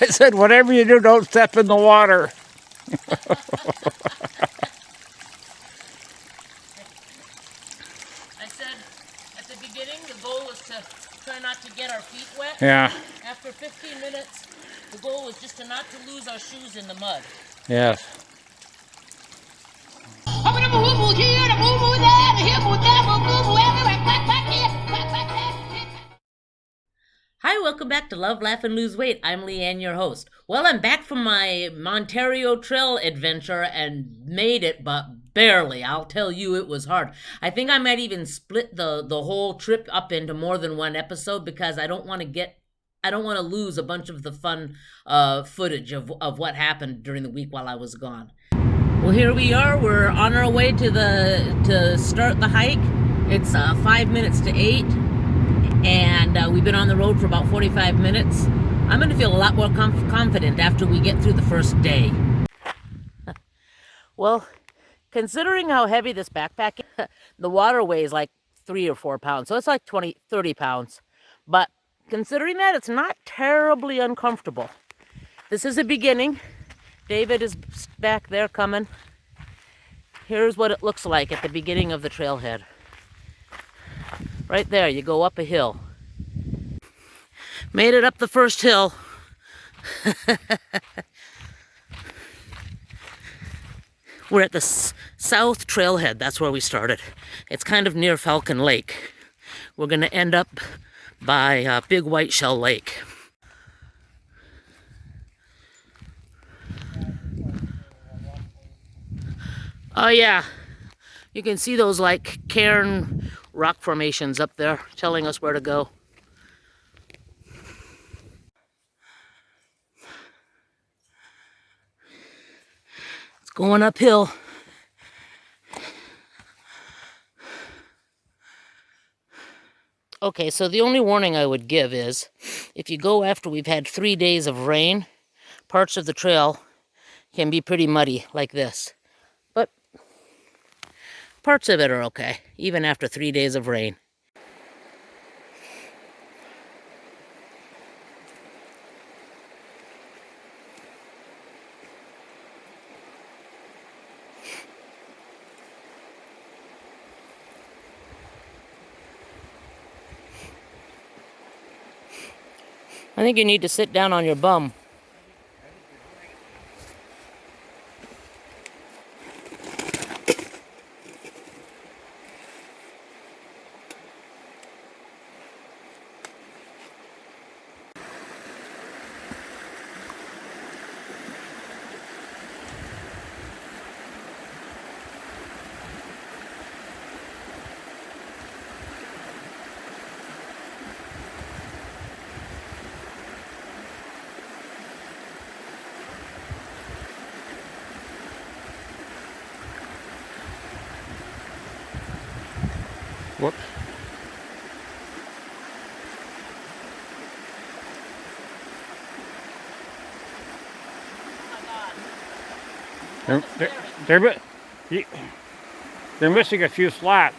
I said, whatever you do, don't step in the water. I said at the beginning the goal was to try not to get our feet wet. Yeah. After 15 minutes, the goal was just to not to lose our shoes in the mud. Yes. Hi, welcome back to Love, Laugh, and Lose Weight. I'm Leanne, your host. Well, I'm back from my Mantario Trail adventure and made it, but barely. I'll tell you, it was hard. I think I might even split the whole trip up into more than one episode because I don't want to lose a bunch of the fun footage of what happened during the week while I was gone. Well, here we are. We're on our way to start the hike. It's 5 minutes to 8. And we've been on the road for about 45 minutes. I'm going to feel a lot more confident after we get through the first day. Well, considering how heavy this backpack is, the water weighs like 3 or 4 pounds, so it's like 30 pounds. But considering that, it's not terribly uncomfortable. This is a beginning. David is back there coming. Here's what it looks like at the beginning of the trailhead. Right there, you go up a hill. Made it up the first hill. We're at the south trailhead. That's where we started. It's kind of near Falcon Lake. We're going to end up by Big White Shell Lake. Oh yeah, you can see those like cairn rock formations up there telling us where to go. It's going uphill. Okay, so the only warning I would give is if you go after we've had 3 days of rain, parts of the trail can be pretty muddy like this. But parts of it are okay, even after 3 days of rain. I think you need to sit down on your bum. Whoops. They're missing a few slats.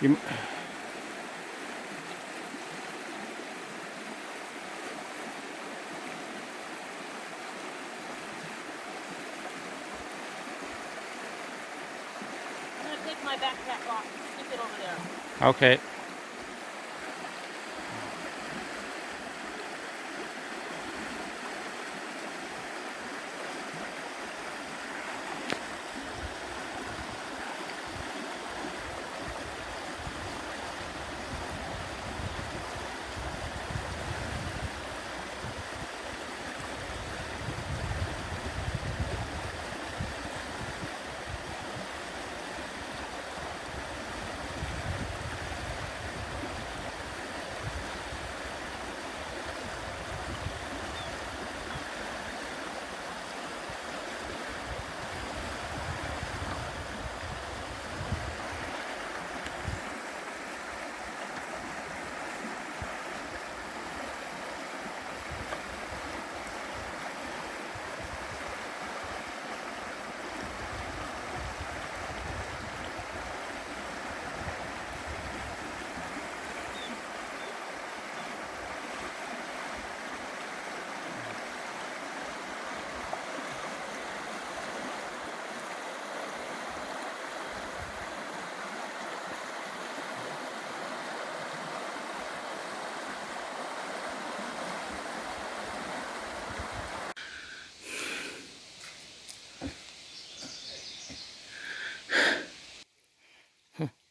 You, My backpack off. Stick it over there. okay.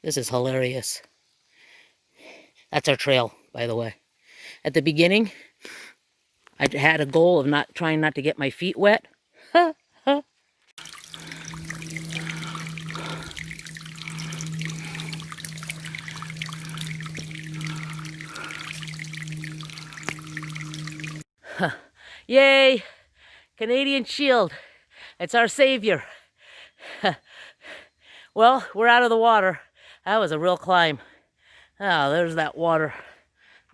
This is hilarious. That's our trail, by the way. At the beginning, I had a goal of trying not to get my feet wet. Yay! Canadian Shield. It's our savior. Well, we're out of the water. That was a real climb. Oh, there's that water.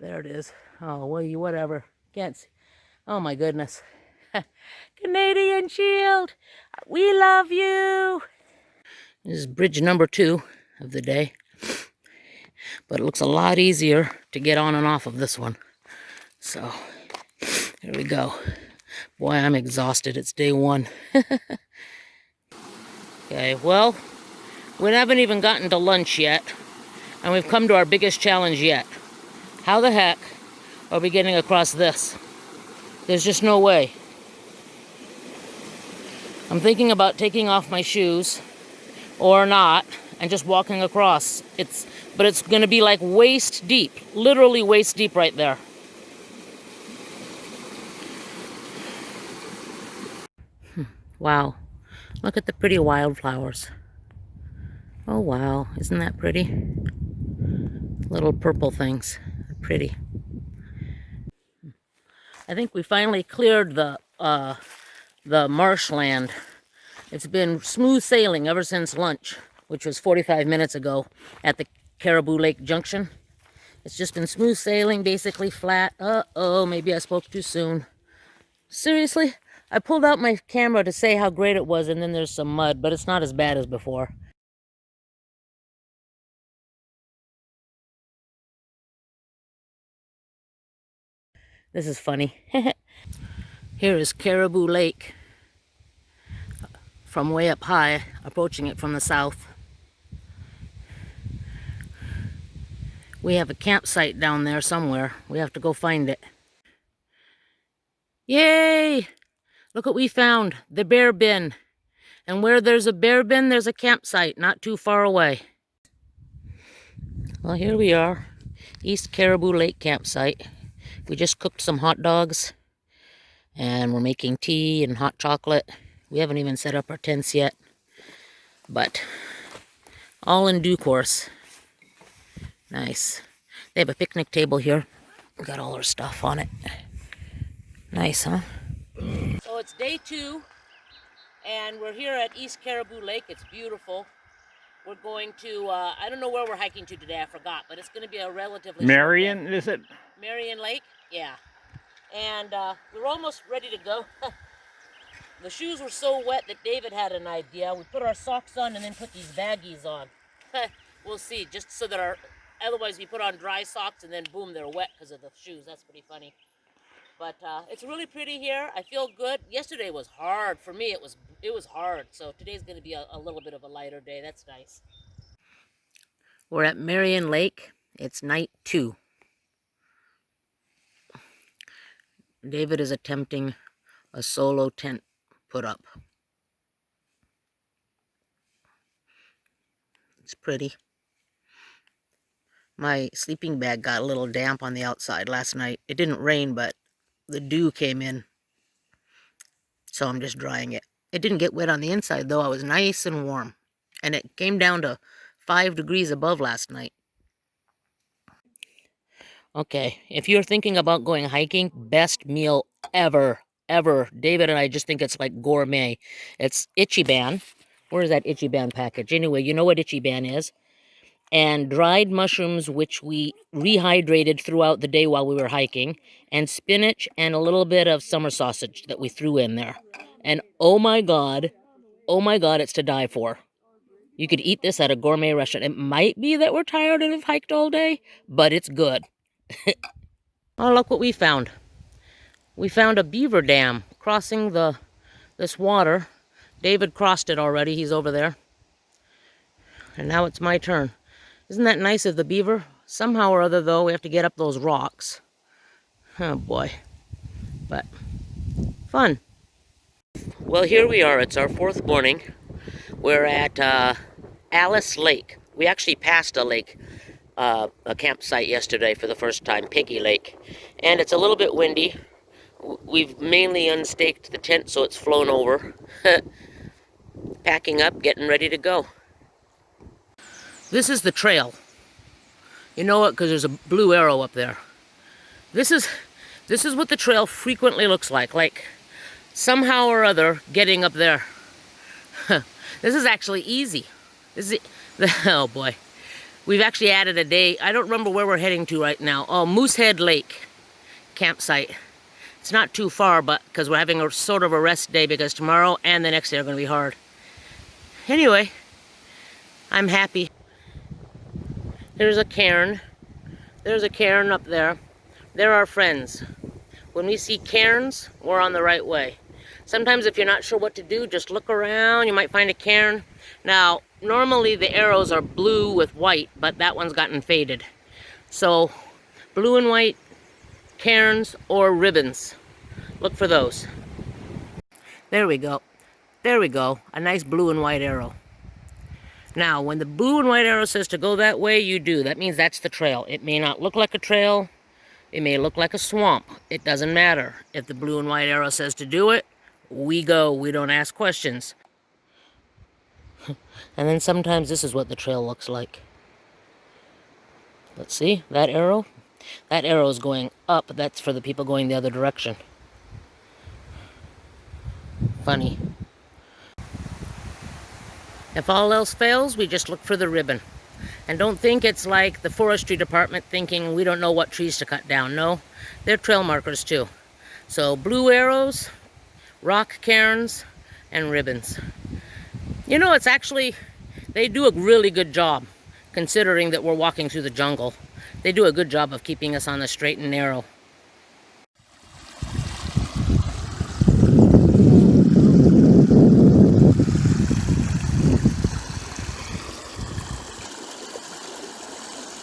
There it is. Oh, well, whatever. Can't see. Oh, my goodness. Canadian Shield, we love you. This is bridge number 2 of the day. But it looks a lot easier to get on and off of this one. So, here we go. Boy, I'm exhausted. It's day 1. Okay, well, we haven't even gotten to lunch yet. And we've come to our biggest challenge yet. How the heck are we getting across this? There's just no way. I'm thinking about taking off my shoes or not and just walking across. But it's going to be like waist deep, literally waist deep right there. Wow, look at the pretty wildflowers. Oh wow, isn't that pretty? Little purple things, they're pretty. I think we finally cleared the marshland. It's been smooth sailing ever since lunch, which was 45 minutes ago at the Caribou Lake Junction. It's just been smooth sailing, basically flat. Uh-oh, maybe I spoke too soon. Seriously? I pulled out my camera to say how great it was, and then there's some mud, but it's not as bad as before. This is funny. Here is Caribou Lake from way up high, approaching it from the south. We have a campsite down there somewhere. We have to go find it. Yay! Look what we found, the bear bin. And where there's a bear bin, there's a campsite not too far away. Well, here we are, East Caribou Lake campsite. We just cooked some hot dogs and we're making tea and hot chocolate. We haven't even set up our tents yet, but all in due course. Nice. They have a picnic table here. We got all our stuff on it. Nice, huh? So it's day 2, and we're here at East Caribou Lake. It's beautiful. We're going to, I don't know where we're hiking to today, I forgot, but it's going to be a relatively Marion, short day. is it? Marion Lake? Yeah. And we're almost ready to go. The shoes were so wet that David had an idea. We put our socks on and then put these baggies on. We'll see, just so that otherwise we put on dry socks and then boom, they're wet because of the shoes. That's pretty funny. But it's really pretty here. I feel good. Yesterday was hard. For me, it was hard. So today's going to be a little bit of a lighter day. That's nice. We're at Marion Lake. It's night 2. David is attempting a solo tent put up. It's pretty. My sleeping bag got a little damp on the outside last night. It didn't rain, but the dew came in. So I'm just drying it. It didn't get wet on the inside, though. I was nice and warm. And it came down to 5 degrees above last night. Okay, if you're thinking about going hiking, best meal ever, ever. David and I just think it's like gourmet. It's Ichiban. Where is that Ichiban package? Anyway, you know what Ichiban is. And dried mushrooms, which we rehydrated throughout the day while we were hiking, and spinach and a little bit of summer sausage that we threw in there. And oh my God, it's to die for. You could eat this at a gourmet restaurant. It might be that we're tired and have hiked all day, but it's good. Oh, look what we found. We found a beaver dam crossing this water. David crossed it already. He's over there. And now it's my turn. Isn't that nice of the beaver? Somehow or other, though, we have to get up those rocks. Oh, boy. But fun. Well, here we are. It's our 4th morning. We're at Alice Lake. We actually passed a lake, a campsite yesterday for the first time, Piggy Lake, and it's a little bit windy. We've mainly unstaked the tent so it's flown over. Packing up, getting ready to go. This is the trail. You know it because there's a blue arrow up there. This is what the trail frequently looks like somehow or other getting up there. This is actually easy. Oh boy. We've actually added a day. I don't remember where we're heading to right now. Oh, Moosehead Lake campsite. It's not too far, but because we're having a sort of a rest day because tomorrow and the next day are going to be hard. Anyway, I'm happy. There's a cairn. There's a cairn up there. They're our friends. When we see cairns, we're on the right way. Sometimes if you're not sure what to do, just look around. You might find a cairn. Now, normally the arrows are blue with white, but that one's gotten faded. So, blue and white cairns or ribbons. Look for those. There we go. There we go. A nice blue and white arrow. Now, when the blue and white arrow says to go that way, you do. That means that's the trail. It may not look like a trail. It may look like a swamp. It doesn't matter. If the blue and white arrow says to do it, we go. We don't ask questions. And then sometimes this is what the trail looks like. Let's see, that arrow? That arrow is going up. That's for the people going the other direction. Funny. If all else fails, we just look for the ribbon. And don't think it's like the forestry department thinking we don't know what trees to cut down. No, they're trail markers too. So blue arrows, rock cairns, and ribbons. You know, it's actually, they do a really good job considering that we're walking through the jungle. They do a good job of keeping us on the straight and narrow.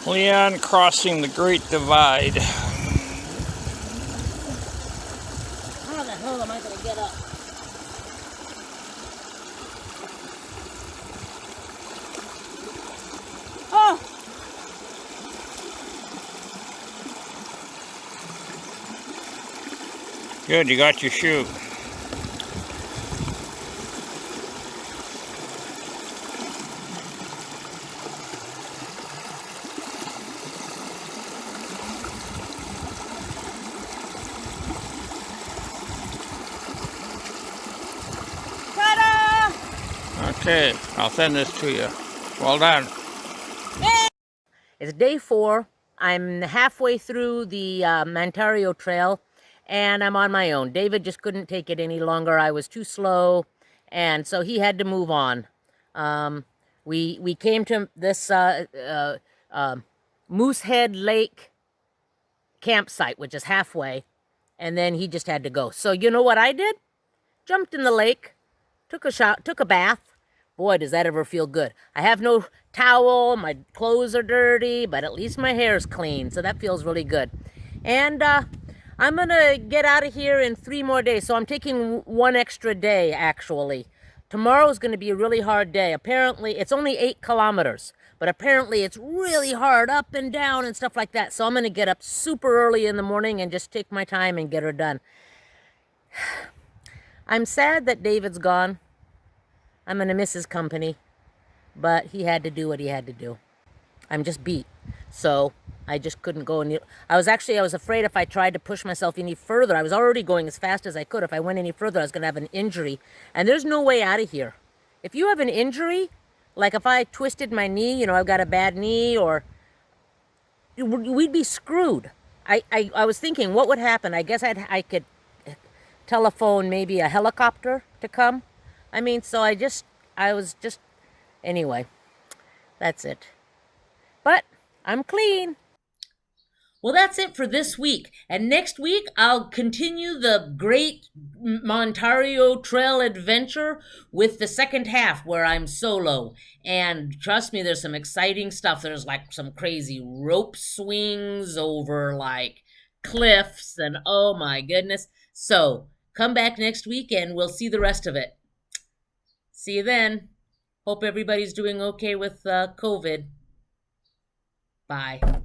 Leon crossing the Great Divide. How the hell am I going to get up? Oh! Good, you got your shoe. Okay, I'll send this to you. Well done. It's day 4. I'm halfway through the Mantario Trail, and I'm on my own. David just couldn't take it any longer. I was too slow, and so he had to move on. We came to this Moosehead Lake campsite, which is halfway, and then he just had to go. So you know what I did? Jumped in the lake, took a bath. Boy, does that ever feel good. I have no towel, my clothes are dirty, but at least my hair's clean, so that feels really good. And I'm gonna get out of here in 3 more days, so I'm taking 1 extra day, actually. Tomorrow's gonna be a really hard day. Apparently, it's only 8 kilometers, but apparently it's really hard up and down and stuff like that, so I'm gonna get up super early in the morning and just take my time and get her done. I'm sad that David's gone. I'm going to miss his company, but he had to do what he had to do. I'm just beat, so I just couldn't go any. I was afraid if I tried to push myself any further. I was already going as fast as I could. If I went any further, I was going to have an injury, and there's no way out of here. If you have an injury, like if I twisted my knee, you know, I've got a bad knee, or we'd be screwed. I was thinking, what would happen? I guess I could telephone maybe a helicopter to come. I mean, so anyway, that's it. But I'm clean. Well, that's it for this week. And next week, I'll continue the great Mantario Trail adventure with the second half where I'm solo. And trust me, there's some exciting stuff. There's like some crazy rope swings over like cliffs and oh my goodness. So come back next week and we'll see the rest of it. See you then. Hope everybody's doing okay with COVID. Bye.